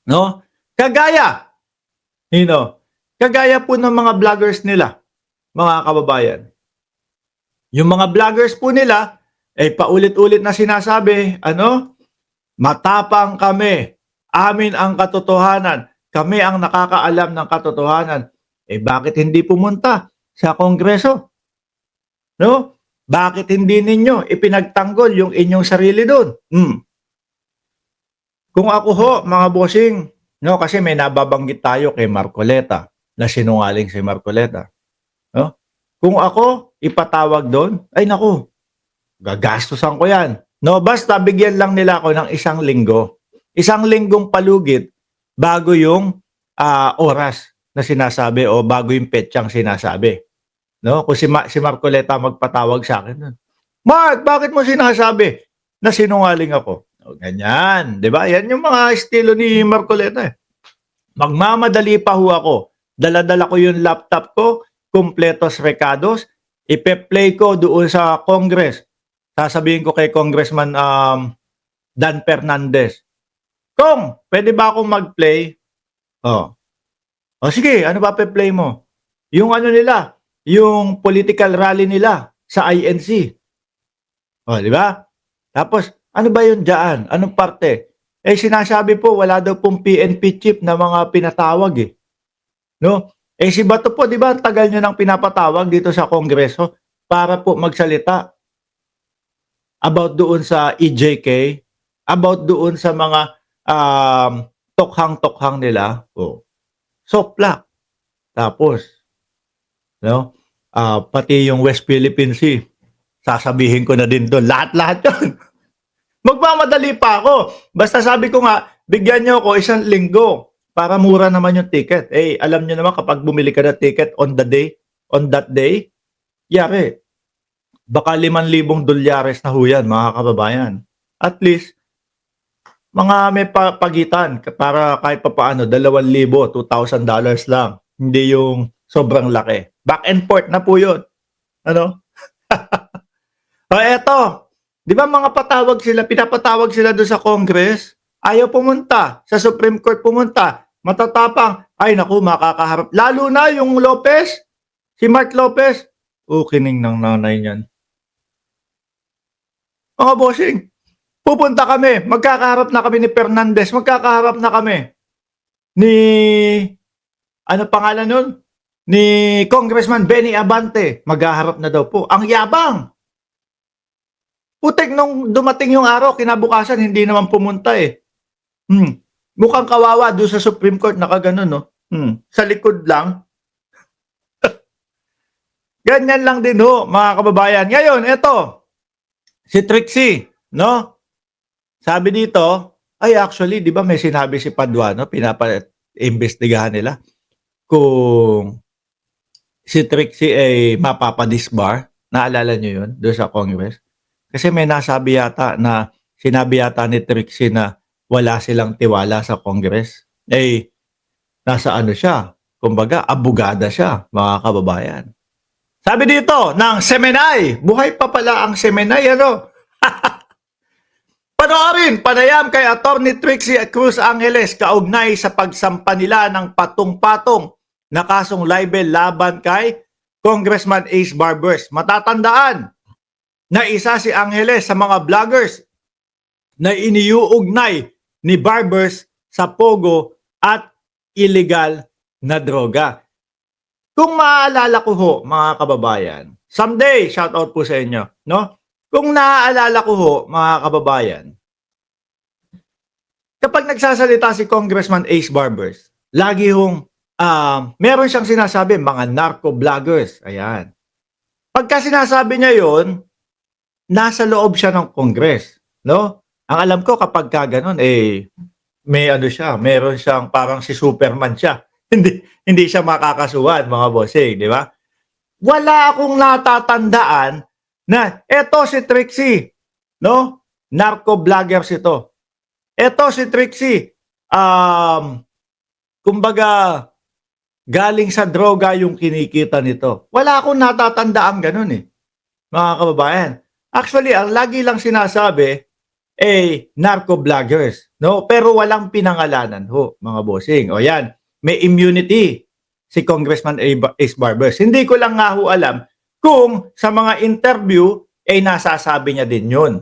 no? Kagaya, kagaya po ng mga vloggers nila, mga kababayan. Yung mga vloggers po nila, paulit-ulit na sinasabi, matapang kami, amin ang katotohanan, kami ang nakakaalam ng katotohanan. Bakit hindi pumunta sa Kongreso? No? Bakit hindi ninyo ipinagtanggol yung inyong sarili doon? Kung ako ho, mga bossing, no, kasi may nababanggit tayo kay Marcoleta, na sinungaling si Marcoleta. No? Kung ako ipatawag doon, ay naku, gagastusan ko yan. No, basta bigyan lang nila ako ng 1 linggo. 1 linggong palugit bago yung oras na sinasabi o bago yung petsang sinasabi. No? Kung si Marcoleta magpatawag sa akin nun, Mark, bakit mo sinasabi na sinungaling ako? O, ganyan. 'Di ba? Yan yung mga estilo ni Marcoleta. Magmamadali pa ho ako. Dala-dala ko yung laptop ko, kumpletos recados, ipe-play ko doon sa Congress. Sasabihin ko kay Congressman Dan Fernandez, Kong, pwede ba akong mag-play? O sige, ano ba pe-play mo? Yung nila, yung political rally nila sa INC. O, di ba? Tapos, ano ba yun dyan? Anong parte? Sinasabi po, wala daw pong PNP chief na mga pinatawag eh. No? Si Bato po, di ba, tagal nyo nang pinapatawag dito sa Kongreso para po magsalita about doon sa EJK, about doon sa mga tokhang-tokhang nila. Soplak. Tapos, no? Pati yung West Philippine Sea, sasabihin ko na din doon. Lahat-lahat yun. Magmamadali pa ako. Basta sabi ko nga, bigyan nyo ako 1 linggo para mura naman yung ticket. Alam nyo naman kapag bumili ka ng ticket on that day, yari, baka $5,000 na ho yan, mga kababayan. At least, mga may pagitan para kahit papaano, $2,000, $2,000 lang. Hindi yung sobrang laki. Back and forth na po yun. Ano? Eto, di ba mga pinapatawag sila doon sa Congress? Ayaw pumunta. Sa Supreme Court pumunta. Matatapang. Ay naku, makakaharap. Lalo na yung Lopez, si Mark Lopez. Kining ng nanay niyan. Mga bossing, pupunta kami. Magkakaharap na kami ni Fernandez. Magkakaharap na kami ni, ano pangalan nun? Ni Congressman Benny Abante. Maghaharap na daw po. Ang yabang. Putek nung dumating yung araw, kinabukasan, hindi naman pumunta eh. Mukhang kawawa doon sa Supreme Court, nakaganon, no? Sa likod lang. Ganyan lang din ho, mga kababayan. Ngayon, eto, si Trixie, no? Sabi dito, actually, di ba may sinabi si Paduano, pinapa-imbestigahan nila, kung si Trixie ay mapapadisbar. Naalala nyo yun, doon sa Congress? Kasi may sinabi yata ni Trixie na wala silang tiwala sa Congress. Nasa ano siya, kumbaga, abogada siya, mga kababayan. Sabi dito, ng Semenay, buhay pa pala ang Semenay, ano? Panoorin, panayam kay Attorney Trixie Cruz Angeles kaugnay sa pagsampa nila ng patong-patong na kasong libel laban kay Congressman Ace Barbers. Matatandaan na isa si Angeles sa mga vloggers na iniuugnay ni Barbers sa pogo at illegal na droga. Kung maaalala ko ho, mga kababayan, someday, shout out po sa inyo, no? Kung naaalala ko ho, mga kababayan, kapag nagsasalita si Congressman Ace Barbers, lagi hong meron siyang sinasabi, mga narco-vloggers. Ayan. Pagka sinasabi niya yon, nasa loob siya ng Congress, no? Ang alam ko kapag gano'n, may siya, meron siyang parang si Superman siya. Hindi siya makakasuhan, mga bossing, di ba? Wala akong natatandaan na eto si Trixie, no? Narco-vloggers ito. Eto si Trixie, kumbaga, galing sa droga yung kinikita nito. Wala akong natatandaan ganun eh, mga kababayan. Actually, ang lagi lang sinasabi, narco-vloggers. no? Pero walang pinangalanan ho, mga bossing. O yan, may immunity si Congressman Ace Barbers. Hindi ko lang nga ho alam kung sa mga interview ay nasasabi niya din yun.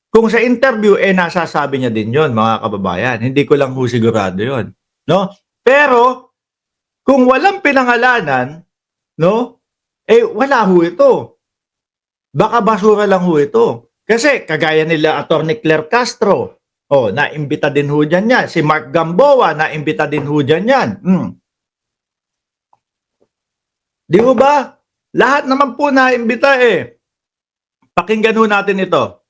Kung sa interview nasasabi niya din yun, mga kababayan. Hindi ko lang ho sigurado yun. No? Pero kung walang pinangalanan, no? Wala ho ito. Baka basura lang ho ito. Kasi kagaya nila Attorney Claire Castro, naimbita din ho dyan yan. Si Mark Gamboa, naimbita din ho dyan yan. Di ho ba? Lahat naman po naimbita Pakinggan ho natin ito.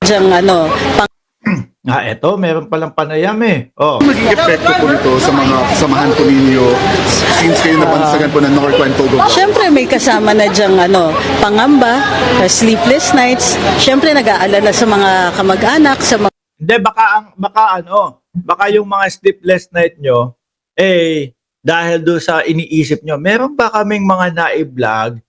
Eto, meron palang panayam Maging epekto po nito sa mga samahan po ninyo since kayo napansagan po ng Northland Togo? Siyempre may kasama na dyang pangamba, sleepless nights. Siyempre nag-aalala sa mga kamag-anak, sa mga... Hindi, baka yung mga sleepless night nyo, dahil doon sa iniisip nyo, meron ba kaming mga na-vlog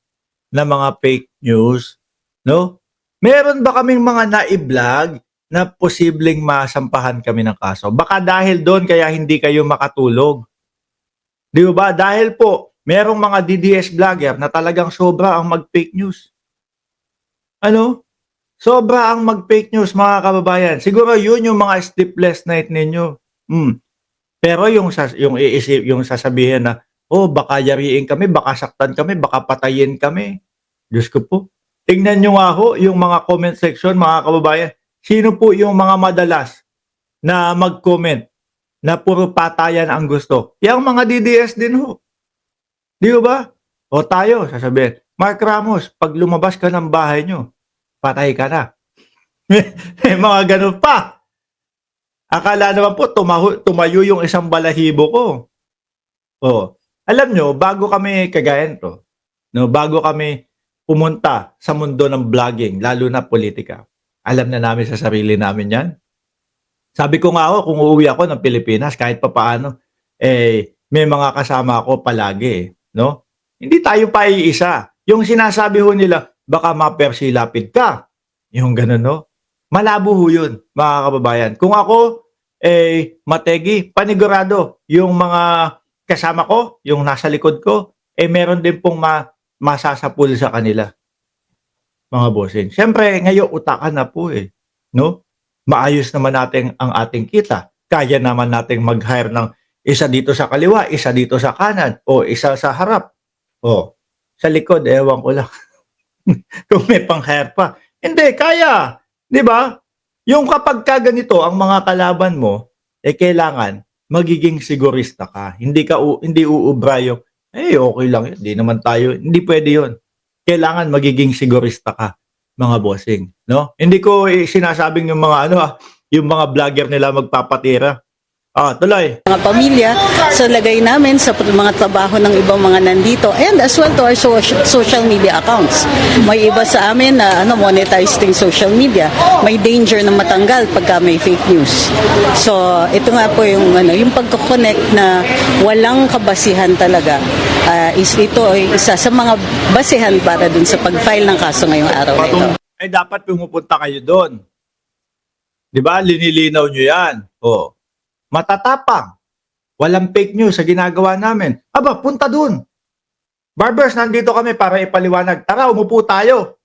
na mga fake news? No? Meron ba kaming mga na-vlog na posibleng masampahan kami ng kaso? Baka dahil doon kaya hindi kayo makatulog. Di ba? Dahil po, merong mga DDS vlogger na talagang sobra ang mag-fake news. Sobra ang mag-fake news, mga kababayan. Siguro yun yung mga sleepless night ninyo. Pero yung sasabihin na, baka yariin kami, baka saktan kami, baka patayin kami. Diyos ko po. Tingnan nyo nga ho, yung mga comment section, mga kababayan. Sino po yung mga madalas na mag-comment na puro patayan ang gusto? Yung mga DDS din ho. Di ba? O tayo, sasabihin, Mark Ramos, pag lumabas ka ng bahay nyo, patay ka na. Mga ganun pa. Akala naman po, tumayo yung isang balahibo ko. Alam nyo, bago kami kagayan to, bago kami pumunta sa mundo ng vlogging, lalo na politika, alam na namin sa sarili namin yan. Sabi ko nga kung uuwi ako ng Pilipinas, kahit pa paano, may mga kasama ako palagi. No? Hindi tayo pa iisa. Yung sinasabi ho nila, baka mapersilapid ka. Yung ganun, no? Malabo ho yun, mga kababayan. Kung ako, mategi, panigurado, yung mga kasama ko, yung nasa likod ko, meron din pong masasapul sa kanila. Mga bossing. Siyempre, ngayon utakan na po no? Maayos naman natin ang ating kita. Kaya naman nating mag-hire ng isa dito sa kaliwa, isa dito sa kanan, o isa sa harap. Sa likod, ewan ko lang. Kung may pang-hire pa. Hindi, kaya. Di ba? Yung kapag ganito ang mga kalaban mo, kailangan magiging sigurista ka. Hindi uubra yung, okay lang yun. Hindi naman tayo. Hindi pwede yun. Kailangan magiging sigurista ka, mga bossing. No? Hindi ko sinasabing yung mga yung mga vlogger nila magpapatira. Tuloy. Mga pamilya sa lagay namin sa mga trabaho ng ibang mga nandito and as well to our social media accounts. May iba sa amin na monetized yung social media. May danger na matanggal pagka may fake news. So ito nga po yung yung pagko-connect na walang kabasihan talaga. Ito ay isa sa mga basihan para dun sa pag-file ng kaso ngayong araw na ito. Dapat pumupunta kayo doon. 'Di ba? Linilinaw nyo 'yan. Matatapang. Walang fake news sa ginagawa namin. Punta dun. Barbers, nandito kami para ipaliwanag. Tara, umupo tayo.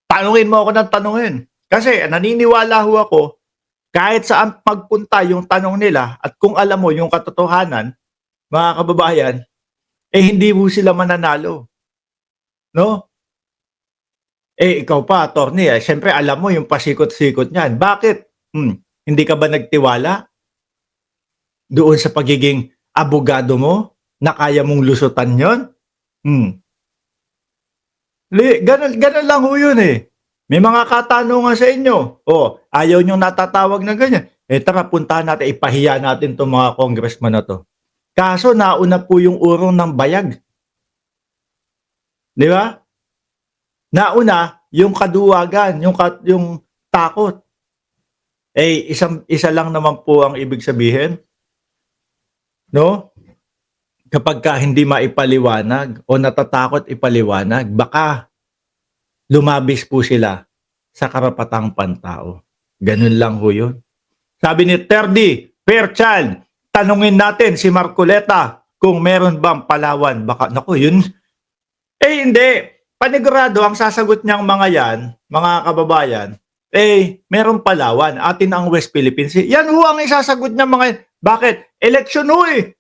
Tanungin mo ako ng tanungin. Kasi naniniwala ho ako, kahit saan magpunta yung tanong nila at kung alam mo yung katotohanan, mga kababayan, hindi mo sila mananalo. No? Ikaw pa, attorney, siyempre alam mo yung pasikot-sikot niyan. Bakit? Hindi ka ba nagtiwala doon sa pagiging abogado mo na kaya mong lusutan yon? Ganun lang ho yun May mga katanungan sa inyo. Ayaw nyo natatawag na ganyan. Tara, puntahan natin, ipahiya natin itong mga congressman na to. Kaso nauna po yung urong ng bayag. Di ba? Nauna yung kaduwagan, yung takot. Isa lang naman po ang ibig sabihin. No? Kapag hindi maipaliwanag o natatakot ipaliwanag, baka lumabis po sila sa karapatang pantao. Ganun lang ho yun. Sabi ni Terdy Fairchild, tanungin natin si Marcoleta kung meron bang Palawan. Baka, naku, yun. Eh, hindi. Panigurado, ang sasagot niyang mga yan, mga kababayan, meron Palawan. Atin ang West Philippines Sea. Yan ho ang isasagot niya mga. Bakit? Election ho eh.